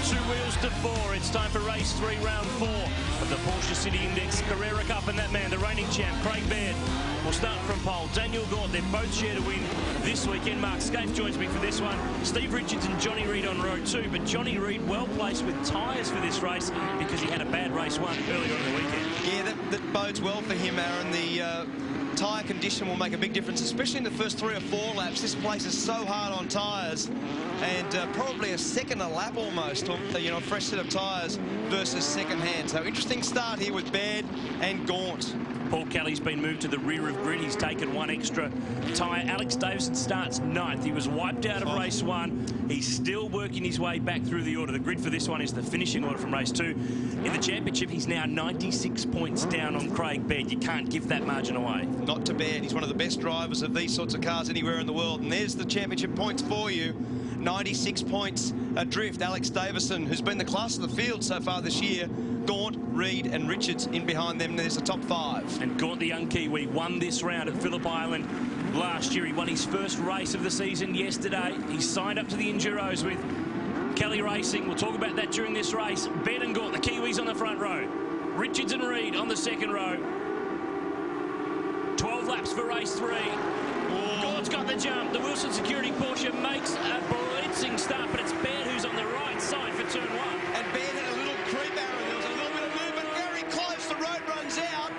2 wheels to 4. It's time for race 3, round 4 of the Porsche City Index Carrera Cup. And that man, the reigning champ, Craig Baird, will start from pole. Daniel Gaunt, they're both share to win this weekend. Mark Scaife joins me for this one. Steve Richards and Johnny Reid on row 2. But Johnny Reid well placed with tyres for this race because he had a bad race 1 earlier on in the weekend. Yeah, that bodes well for him, Aaron. The tyre condition will make a big difference, especially in the first 3 or 4 laps. This place is so hard on tyres, and probably a second a lap almost, you know, a fresh set of tyres versus second hand. So interesting start here with Baird and Gaunt. Paul Kelly's been moved to the rear of grid. He's taken 1 extra tyre. Alex Davison starts 9th. He was wiped out of race 1. He's still working his way back through the order. The grid for this one is the finishing order from race 2. In the championship, he's now 96 points down on Craig Baird. You can't give that margin away. Not to Baird. He's one of the best drivers of these sorts of cars anywhere in the world. And there's the championship points for you. 96 points adrift. Alex Davison, who's been the class of the field so far this year. Gaunt, Reid and Richards in behind them. There's the top 5. And Gaunt, the young Kiwi, won this round at Phillip Island last year. He won his first race of the season yesterday. He signed up to the Enduros with Kelly Racing. We'll talk about that during this race. Baird and Gaunt, the Kiwis on the front row. Richards and Reid on the second row. 12 laps for race 3. Gaunt's got the jump. The Wilson Security Porsche makes a blitzing start, but it's Baird who's on the right side for turn 1. And Baird had a little creep, Aaron. There was a little bit of movement, very close. The road runs out.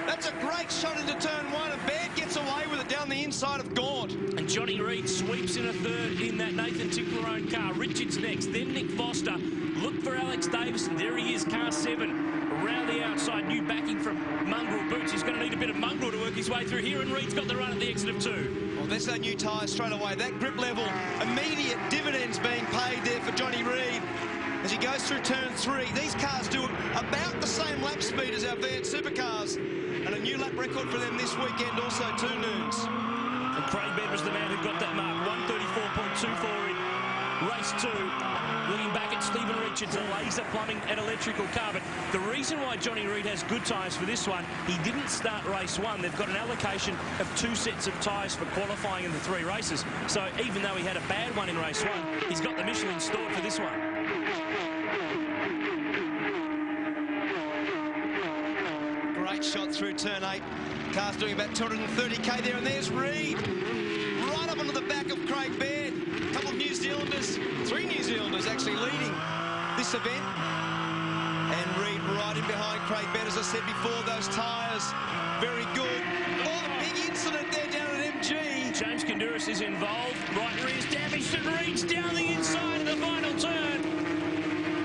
That's a great shot into turn 1, and Baird gets away with it down the inside of Gaunt. And Johnny Reid sweeps in a third in that Nathan Tickler-owned car. Richards next, then Nick Foster. Look for Alex Davison. There he is, car 7. Around the outside, new backing from Mongrel Boots. He's going to need a bit of mongrel to work his way through here, and Reid's got the run at the exit of 2. Well, there's no new tyre straight away. That grip level, immediate dividends being paid there for Johnny Reid as he goes through turn 3. These cars do about the same lap speed as our V8 supercars, and a new lap record for them this weekend, also 2 noons. And Craig Baird was the man who got that mark, 134.24 in race 2. Looking back at Stephen Richards, a laser plumbing and electrical car. But the reason why Johnny Reid has good tyres for this one, he didn't start race 1. They've got an allocation of 2 sets of tyres for qualifying in the 3 races. So even though he had a bad one in race 1, he's got the Michelin stored for this one. Great shot through turn 8. Car's doing about 230k there, and there's Reid. Right up onto the back of Craig Baird. A couple of New Zealanders, 3 New Zealanders actually leading this event. And Reid right in behind Craig Baird, as I said before, those tyres very good. Oh, a big incident there down at MG. James Konduras is involved. Right rear's damaged, and Reid's down the inside of the final turn.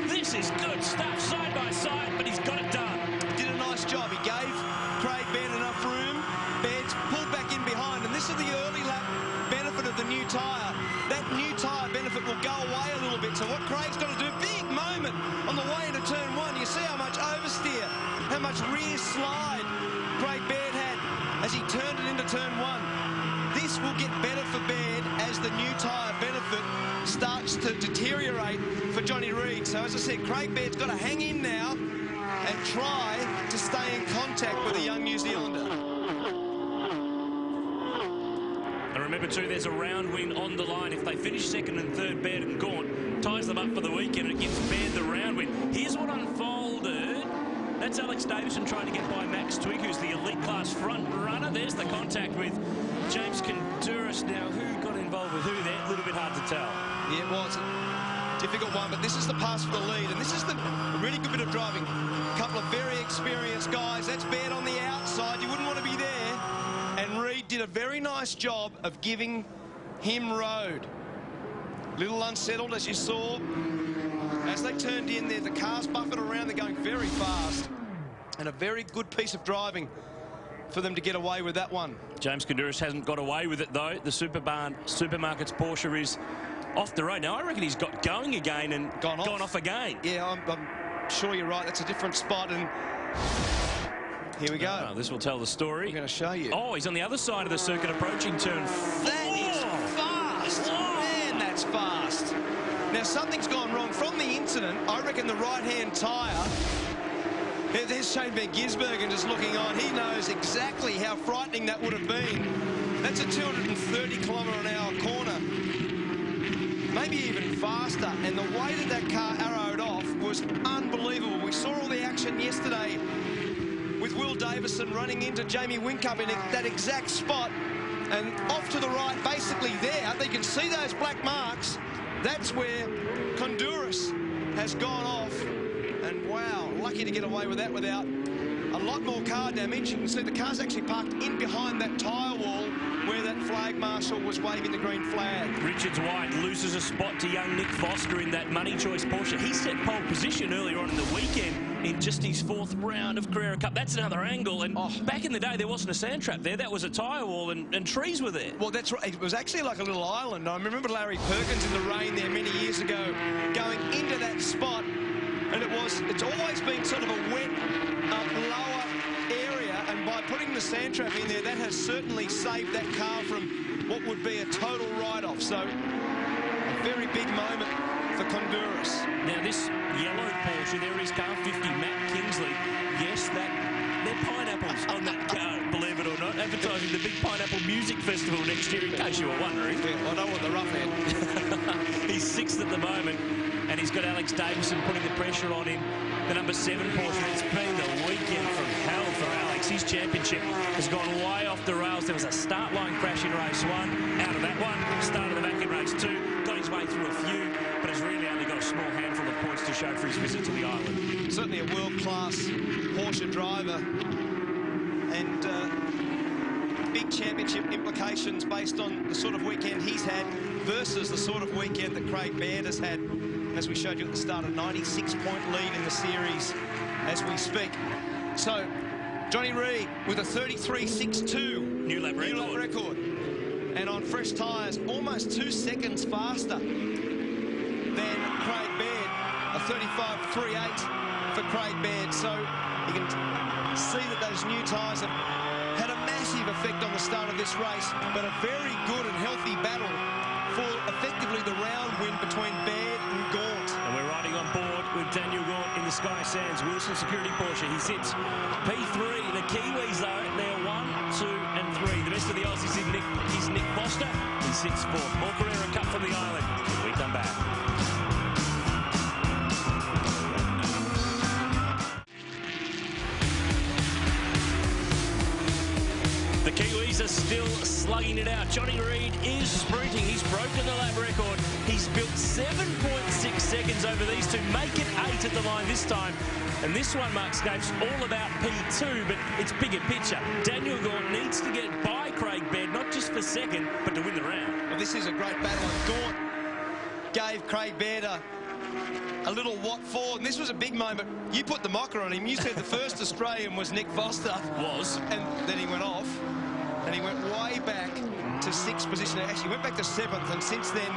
This is good stuff, side by side, but he's got it done. Did a nice job. He gave Craig Baird enough room. Baird's pulled back in behind, and this is the early lap benefit of the new tyre. That new tyre benefit will go away a little bit. So what Craig's got to do, big moment on the way into turn 1. You see how much oversteer, how much rear slide Craig Baird had as he turned it into turn 1. This will get better for Baird as the new tyre benefit starts to deteriorate for Johnny Reid. So as I said, Craig Baird's got to hang in now and try to stay in contact with a young New Zealander. And remember too, there's a round win on the line. If they finish 2nd and 3rd, Baird and Gaunt ties them up for the weekend, and it gives Baird the round win. Here's what unfolded. That's Alex Davison trying to get by Max Twig, who's the elite class front runner. There's the contact with James Konduras. Now, who got involved with who there? A little bit hard to tell. Yeah, it was a difficult one, but this is the pass for the lead, and this is a really good bit of driving. A couple of very experienced guys. That's Baird on the outside. You wouldn't want to be there. And Reid did a very nice job of giving him road. Little unsettled, as you saw. As they turned in there, the cars buffered around. They're going very fast. And a very good piece of driving for them to get away with that one. James Konduras hasn't got away with it, though. The Supermarkets Porsche is off the road. Now, I reckon he's got going again and gone off again. Yeah, I'm sure you're right. That's a different spot. And here we go. Oh, this will tell the story. I'm going to show you. Oh, he's on the other side of the circuit approaching turn 4. That is fast. Man, that's fast. Now, something's gone wrong. From the incident, I reckon the right-hand tyre... There's Shane Van Gisbergen just looking on. He knows exactly how frightening that would have been. That's a 230km/h corner. Maybe even faster. And the way that car arrowed was unbelievable. We saw all the action yesterday with Will Davison running into Jamie Whincup in that exact spot, and off to the right, basically there, you can see those black marks. That's where Honduras has gone off, and wow, lucky to get away with that without a lot more car damage. You can see the car's actually parked in behind that tyre wall where that flag marshal was waving the green flag. Richards White loses a spot to young Nick Foster in that money choice Porsche. He set pole position earlier on in the weekend in just his 4th round of Carrera Cup. That's another angle, and back in the day there wasn't a sand trap there. That was a tyre wall, and trees were there. Well, that's right. It was actually like a little island. I remember Larry Perkins in the rain there many years ago going into that spot, and it's always been sort of a wet lower area, and by putting the sand trap in there, that has certainly saved that car from what would be a total write-off. So a very big moment for Honduras. Now this yellow Porsche, there is car 50, Matt Kingsley. Yes, they're pineapples on that car, believe it or not. Advertising the big Pineapple Music Festival next year, in case you were wondering. Yeah, I don't want the rough end. He's 6th at the moment, and he's got Alex Davison putting the pressure on him. The number 7 Porsche. It's been the weekend from hell for Alex. His championship has gone way off the rails. There was a start line crash in race 1. Out of that one, started the back in race 2. Got his way through a few, but has really only got a small handful of points to show for his visit to the island. Certainly a world-class Porsche driver, and big championship implications based on the sort of weekend he's had versus the sort of weekend that Craig Baird has had. As we showed you at the start, a 96-point lead in the series as we speak. So, Johnny Reid with a 33.62 new lap record. And on fresh tyres, almost 2 seconds faster than Craig Baird, a 35.38 for Craig Baird. So you can see that those new tyres have had a massive effect on the start of this race, but a very good and healthy battle for effectively the round win between Baird and Gaunt. And we're riding on board with Daniel Gaunt in the Sky Sands Wilson Security Porsche. He sits P3. The Kiwis, though, they're 1, 2, and 3. The rest of the Aussies is Nick Foster. He sits 4th. More Carrera Cup from the island when we come back. The Kiwis are still slugging it out. Johnny Reid is sprinting. He's broken the lap record. He's built 7.6 seconds over these two. Make it 8 at the line this time. And this one, Mark Scapes, all about P2, but it's bigger picture. Daniel Gaunt needs to get by Craig Baird, not just for 2nd, but to win the round. Well, this is a great battle. And Gaunt gave Craig Baird a little what for, and this was a big moment. You put the mocker on him. You said the first Australian was Nick Foster. And then he went off, and he went way back to 6th position. Actually, went back to 7th, and since then,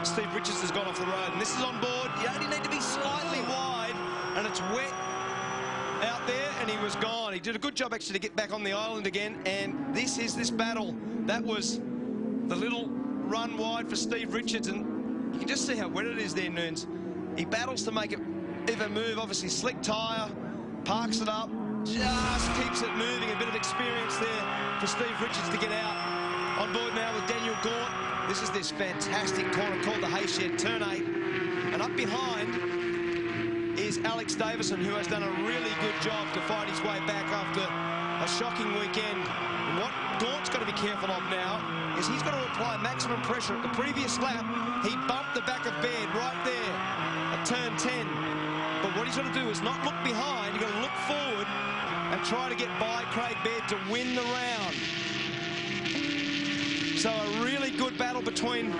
Steve Richards has gone off the road. And this is on board. You only need to be slightly wide, and it's wet out there, and he was gone. He did a good job, actually, to get back on the island again, and this is this battle. That was the little run wide for Steve Richards, and you can just see how wet it is there, Nunes. He battles to make it even move. Obviously, slick tyre, parks it up, just keeps it moving. A bit of experience there for Steve Richards to get out. On board now with Daniel Gaunt. This is this fantastic corner called the Hayshed, turn 8. And up behind is Alex Davison, who has done a really good job to fight his way back after a shocking weekend. And what Gaunt's got to be careful of now is he's got to apply maximum pressure. At the previous lap, he bumped the back of Baird right there at turn 10. But what he's got to do is not look behind. You've got to look forward and try to get by Craig Baird to win the round. So a really good battle between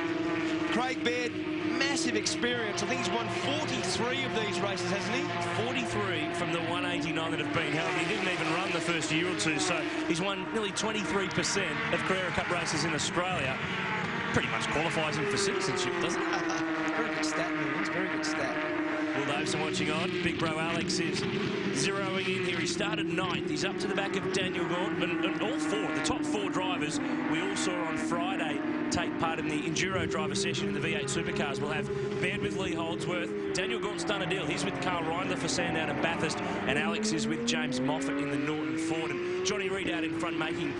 Craig Baird. Massive experience. I think he's won 43 of these races, hasn't he? 43 from the 189 that have been held. He didn't even run the first year or two, so he's won nearly 23% of Carrera Cup races in Australia. Pretty much qualifies him for citizenship, doesn't it? Very good stat, Newlands. Very good stat. Will Davison watching on. Big bro Alex is zeroing in here. He started 9th. He's up to the back of Daniel Gaunt. And all 4, the top 4 drivers, we all saw on Friday take part in the Enduro driver session in the V8 Supercars. We'll have Baird with Lee Holdsworth. Daniel Gaunt's done a deal. He's with Carl Reindler for Sandown and Bathurst. And Alex is with James Moffat in the Norton Ford. And Johnny Reid out in front making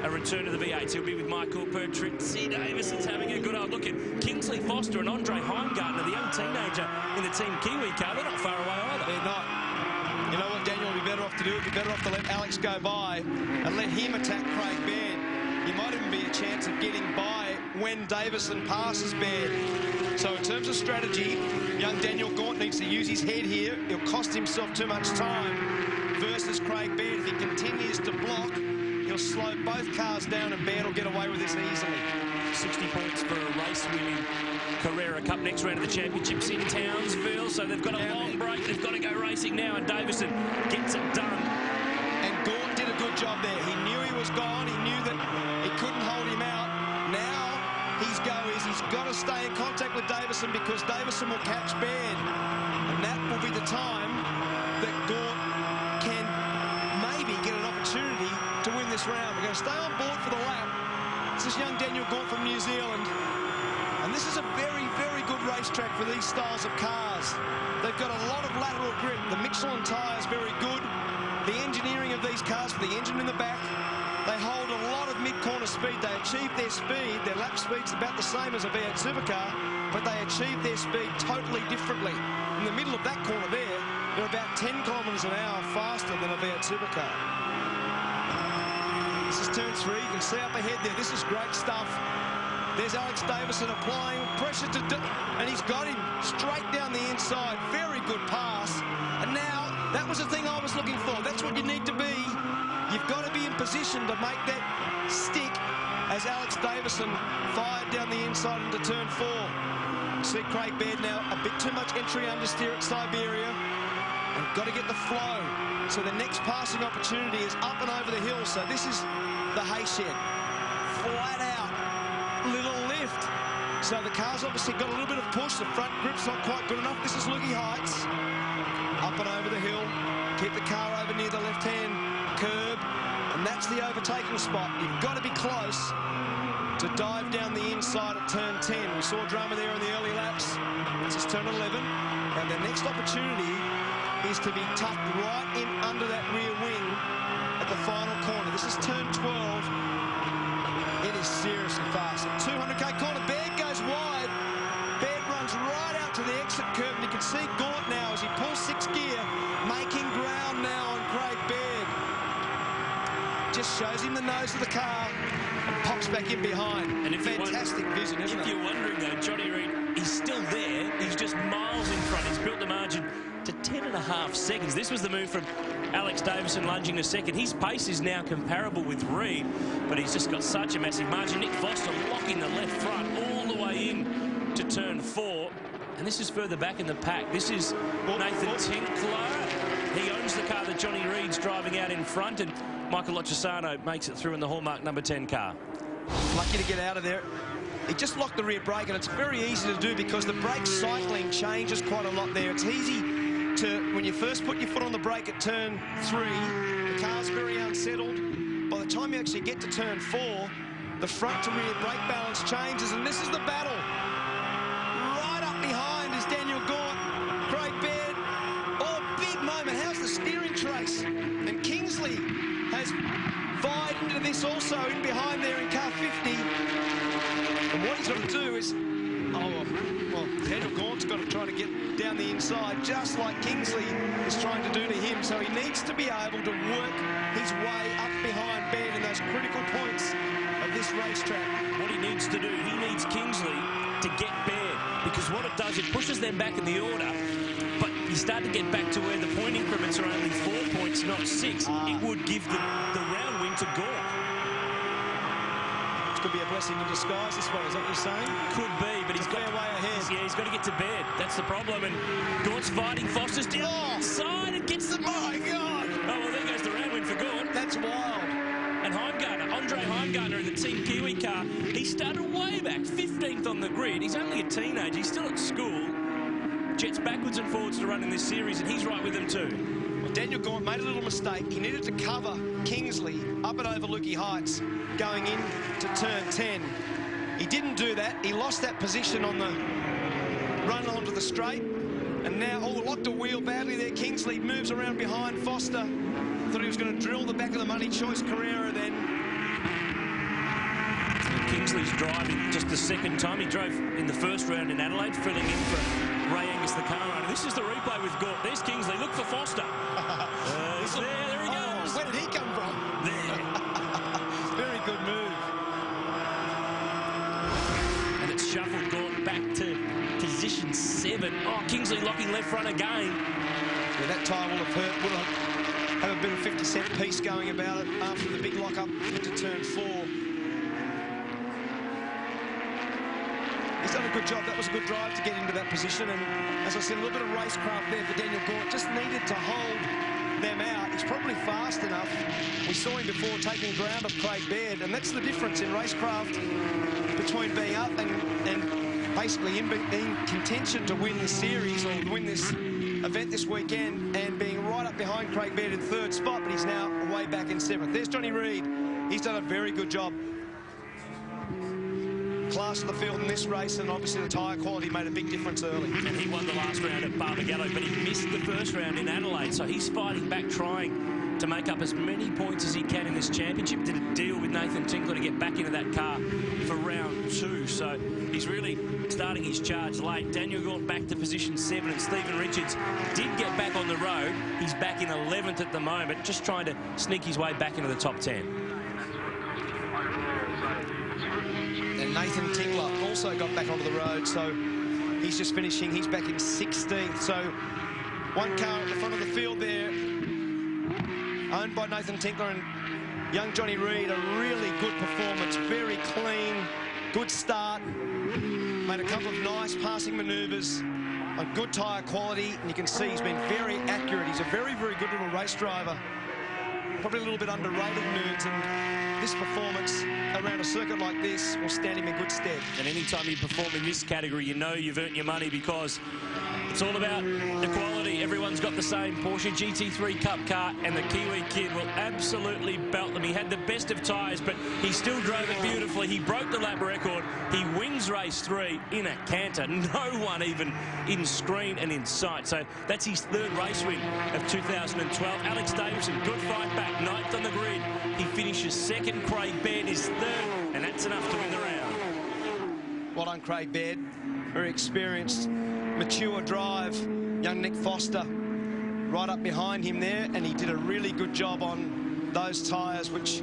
a return to the V8s. He'll be with Michael Patrizzi. Davison's having a good old look at Kingsley Foster and Andre Heimgartner, the young teenager in the Team Kiwi car. They're not far away either. They're not. You know what Daniel would be better off to do? It'd be better off to let Alex go by and let him attack Craig Baird. He might even be a chance of getting by when Davison passes Baird. So in terms of strategy, young Daniel Gaunt needs to use his head here. He'll cost himself too much time versus Craig Baird. If he continues to block, he'll slow both cars down and Baird will get away with this easily. 60 points for a race winning Carrera Cup. Next round of the championships in Townsville. So they've got a long break. They've got to go racing now, and Davison gets it done. And Gaunt did a good job there. He knew he was gone. He knew that he couldn't hold him out. Now his go is he's got to stay in contact with Davison because Davison will catch Baird. And that will be the time that Gaunt can maybe get an opportunity to win this round. We're going to stay on board for the lap. This is young Daniel Gaunt from New Zealand. And this is a very, very good racetrack for these styles of cars. They've got a lot of lateral grip. The Michelin tyre is very good. The engineering of these cars for the engine in the back, they hold a lot of mid-corner speed. They achieve their speed, their lap speed's about the same as a V8 supercar, but they achieve their speed totally differently. In the middle of that corner there, they're about 10 kilometres an hour faster than a V8 supercar. This is turn 3. You can see up ahead there. This is great stuff. There's Alex Davison applying pressure to... and he's got him straight down the inside. Very good pass. And now, that was the thing I was looking for. That's what you need to be. You've got to be in position to make that stick as Alex Davison fired down the inside into turn 4. You see Craig Baird now, a bit too much entry understeer at Siberia. And got to get the flow. So the next passing opportunity is up and over the hill. So this is the hay shed. Flat out. Little lift. So the car's obviously got a little bit of push. The front grip's not quite good enough. This is Loogie Heights. Up and over the hill. Keep the car over near the left-hand curb. And that's the overtaking spot. You've got to be close to dive down the inside at turn 10. We saw drama there in the early laps. This is turn 11. And the next opportunity is to be tucked right in under that rear wing at the final corner. This is turn 12. It is seriously fast. 200k corner, Baird goes wide. Baird runs right out to the exit curve, and you can see Gaunt now as he pulls 6th gear, making ground now on Craig Baird. Just shows him the nose of the car and pops back in behind. And fantastic vision, isn't it? If you're wondering though, Johnny Reid, he's still there. He's just miles in front. He's built the margin to 10.5 seconds. This was the move from Alex Davison lunging to second. His pace is now comparable with Reid, but he's just got such a massive margin. Nick Foster locking the left front all the way in to turn 4. And this is further back in the pack. This is Nathan Tinkler. He owns the car that Johnny Reid's driving out in front, and Michael Lochisano makes it through in the Hallmark number 10 car. Lucky to get out of there. He just locked the rear brake, and it's very easy to do because the brake cycling changes quite a lot there. It's easy to, when you first put your foot on the brake at turn 3, the car's very unsettled. By the time you actually get to turn 4, the front to rear brake balance changes, and this is the battle. Right up behind is Daniel Gaunt, Craig Baird. Oh, big moment. How's the steering trace? And Kingsley has fired into this also in behind there in car 50. And what he's got to do is, well, Daniel Gaunt's got to try to get down the inside, just like Kingsley is trying to do to him. So he needs to be able to work his way up behind Baird in those critical points of this racetrack. What he needs to do, he needs Kingsley to get Baird, because what it does, it pushes them back in the order, but you start to get back to where the point increments are only 4 points, not 6. It would give the round win to Gaunt. Could be a blessing in disguise this one, is that what you're saying? Could be, but he's got a fair way ahead. Yeah, he's got to get to Baird. That's the problem. And Gaunt's fighting. Foster's down side and gets the... Oh, my God! Oh, well, there goes the round win for Gaunt. That's wild. And Heimgartner, Andre Heimgartner in the Team Kiwi car, he started way back, 15th on the grid. He's only a teenager. He's still at school. Jets backwards and forwards to run in this series, and he's right with them too. Well, Daniel Gaunt made a little mistake. He needed to cover Kingsley up and over Loogie Heights going into turn 10. He didn't do that. He lost that position on the run onto the straight. And now, locked a wheel badly there. Kingsley moves around behind Foster. Thought he was going to drill the back of the money choice Carrera then. Kingsley's driving just the second time. He drove in the first round in Adelaide, filling in for Ray Angus, the car owner. This is the replay with Gort. There's Kingsley. Look for Foster. There he goes. Where did he come from? There. Very good move. And it's shuffled Gort back to position 7. Oh, Kingsley locking left front again. Yeah, that tyre will have a bit of 50-cent piece going about it after the big lock-up into turn 4. He's done a good job. That was a good drive to get into that position. And as I said, a little bit of racecraft there for Daniel Gort. Just needed to hold them out. He's probably fast enough. We saw him before taking ground of Craig Baird. And that's the difference in racecraft between being up and basically in contention to win the series or win this event this weekend and being right up behind Craig Baird in 3rd spot, but he's now way back in 7th. There's Johnny Reid. He's done a very good job. Class of the field in this race, and obviously the tyre quality made a big difference early. And he won the last round at Barbagallo, but he missed the first round in Adelaide, so he's fighting back, trying to make up as many points as he can in this championship. Did a deal with Nathan Tinkler to get back into that car for round 2, so he's really starting his charge late. Daniel Gort back to position 7, and Stephen Richards did get back on the road. He's back in 11th at the moment, just trying to sneak his way back into the top 10. And Nathan Tinkler also got back onto the road, so he's just finishing. He's back in 16th. So one car at the front of the field there, owned by Nathan Tinkler and young Johnny Reid. A really good performance, very clean, good start. Made a couple of nice passing manoeuvres, a good tyre quality, and you can see he's been very accurate. He's a very, very good little race driver. Probably a little bit underrated, Nerds, and this performance around a circuit like this will stand him in good stead. And anytime you perform in this category, you know you've earned your money, because it's all about equality. Everyone's got the same Porsche GT3 Cup car, and the Kiwi kid will absolutely belt them. He had the best of tyres, but he still drove it beautifully. He broke the lap record. He wins race 3 in a canter. No one even in screen and in sight. So that's his 3rd race win of 2012. Alex Davison, good fight back, 9th on the grid. He finishes 2nd. Craig Baird is 3rd, and that's enough to win the round. Well done, Craig Baird. Very experienced, mature drive. Young Nick Foster right up behind him there, and he did a really good job on those tyres, which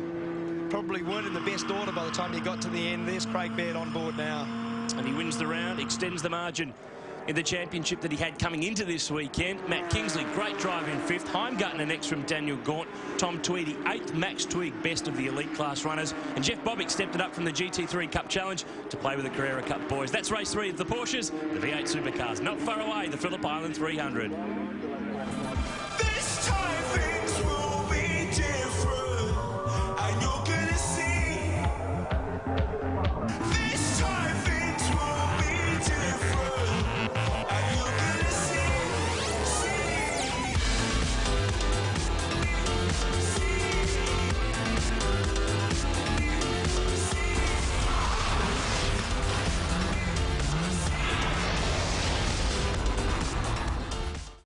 probably weren't in the best order by the time he got to the end. There's Craig Baird on board now. And he wins the round, extends the margin in the championship that he had coming into this weekend. Matt Kingsley, great drive in 5th. Heimgartner next from Daniel Gort. Tom Tweedy, 8th. Max Twigg, best of the elite class runners. And Jeff Bobick stepped it up from the GT3 Cup Challenge to play with the Carrera Cup boys. That's race 3 of the Porsches, the V8 Supercars. Not far away, the Phillip Island 300.